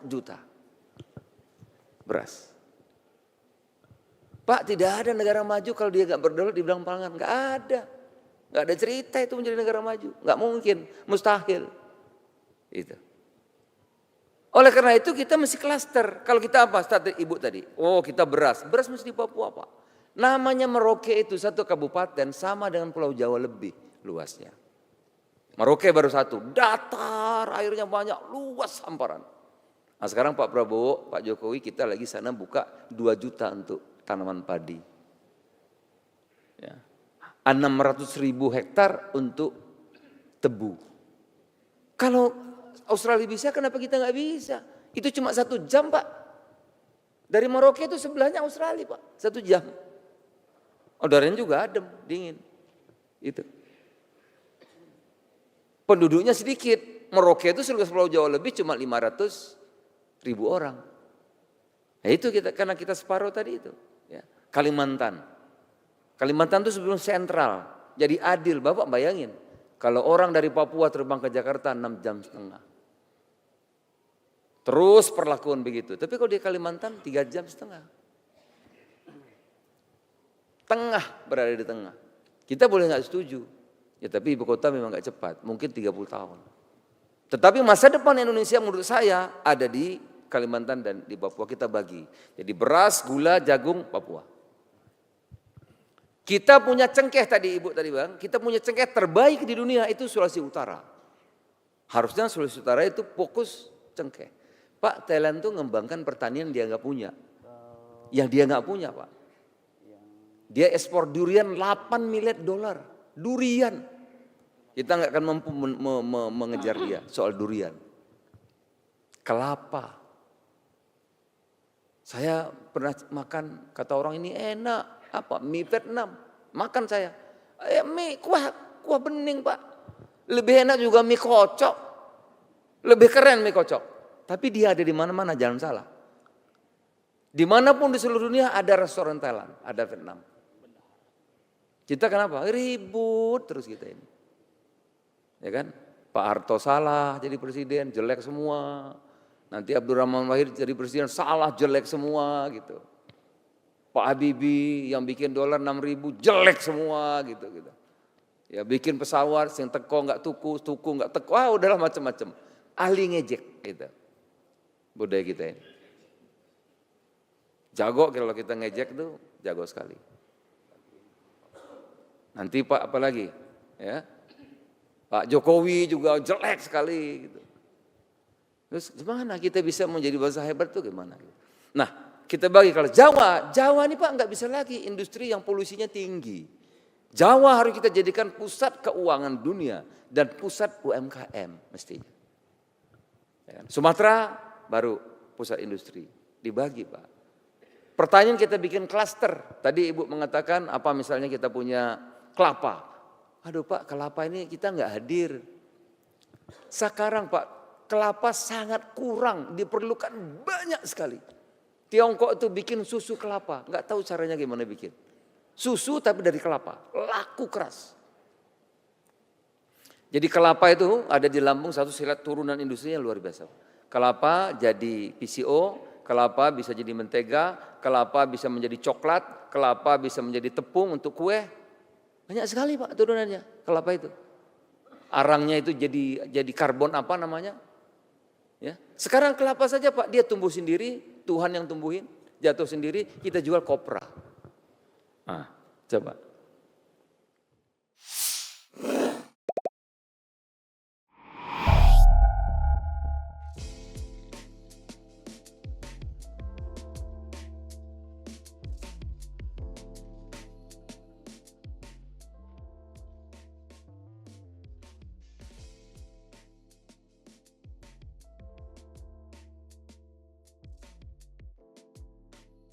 juta beras. Pak, tidak ada negara maju kalau dia gak berdaulat dibilang pangan. Gak ada. Gak ada cerita itu menjadi negara maju. Gak mungkin, mustahil. Itu. Oleh karena itu kita mesti klaster. Kalau kita apa? Strategi ibu tadi. Oh, kita beras. Beras mesti di Papua, Pak. Namanya Merauke itu satu kabupaten sama dengan Pulau Jawa lebih luasnya. Merauke baru satu. Datar, airnya banyak, luas hamparan. Nah, sekarang Pak Prabowo, Pak Jokowi kita lagi sana buka 2 juta untuk tanaman padi. Ya. 600.000 hektar untuk tebu. Kalau Australia bisa, kenapa kita nggak bisa? Itu cuma 1 jam, Pak. Dari Merauke itu sebelahnya Australia, Pak. 1 jam. Udaranya juga adem, dingin. Itu. Penduduknya sedikit. Merauke itu seluruh Pulau Jawa lebih cuma 500.000 orang. Nah, itu kita karena kita separuh tadi itu. Ya. Kalimantan itu sebelum sentral, jadi adil. Bapak bayangin, kalau orang dari Papua terbang ke Jakarta 6,5 jam. Terus perlakuan begitu. Tapi kalau di Kalimantan 3,5 jam. Tengah, berada di tengah. Kita boleh nggak setuju, ya tapi ibu kota memang nggak cepat, mungkin 30 tahun. Tetapi masa depan Indonesia menurut saya ada di Kalimantan dan di Papua, kita bagi. Jadi beras, gula, jagung, Papua. Kita punya cengkeh tadi Ibu tadi Bang, kita punya cengkeh terbaik di dunia itu Sulawesi Utara. Harusnya Sulawesi Utara itu fokus cengkeh. Pak, Thailand tuh ngembangkan pertanian dia nggak punya. Yang dia nggak punya, Pak. Dia ekspor durian 8 miliar dolar. Durian. Kita nggak akan mampu mengejar dia soal durian. Kelapa. Saya pernah makan, kata orang ini enak, apa mie Vietnam, makan saya. Mie kuah bening Pak, lebih enak juga mie kocok, lebih keren mie kocok. Tapi dia ada di mana-mana, jangan salah. Dimanapun di seluruh dunia ada restoran Thailand, ada Vietnam. Kita kenapa? Ribut terus kita ini, ya kan? Pak Harto salah jadi presiden, jelek semua. Nanti Abdurrahman Wahid jadi presiden, salah jelek semua gitu. Pak Habibie yang bikin dolar 6.000 jelek semua gitu. Ya bikin pesawat yang teko nggak tuku nggak teko, udahlah macam-macam. Ahli ngejek gitu. Budaya kita ini. Jago kalau kita ngejek tuh, jago sekali. Nanti Pak apa lagi? Ya. Pak Jokowi juga jelek sekali gitu. Terus gimana kita bisa menjadi bangsa hebat tuh gimana? Nah, kita bagi kalau Jawa ini Pak nggak bisa lagi industri yang polusinya tinggi. Jawa harus kita jadikan pusat keuangan dunia dan pusat UMKM mestinya. Ya kan? Sumatera baru pusat industri, dibagi Pak. Pertanyaan kita bikin klaster. Tadi Ibu mengatakan apa misalnya kita punya kelapa. Aduh Pak, kelapa ini kita nggak hadir. Sekarang Pak, kelapa sangat kurang, diperlukan banyak sekali. Tiongkok itu bikin susu kelapa, nggak tahu caranya gimana bikin. Susu tapi dari kelapa, laku keras. Jadi kelapa itu ada di Lampung satu silat turunan industrinya luar biasa. Kelapa jadi PCO, kelapa bisa jadi mentega, kelapa bisa menjadi coklat, kelapa bisa menjadi tepung untuk kue. Banyak sekali Pak turunannya kelapa itu. Arangnya itu jadi karbon apa namanya? Ya. Sekarang kelapa saja Pak, dia tumbuh sendiri, Tuhan yang tumbuhin, jatuh sendiri, kita jual kopra. Coba.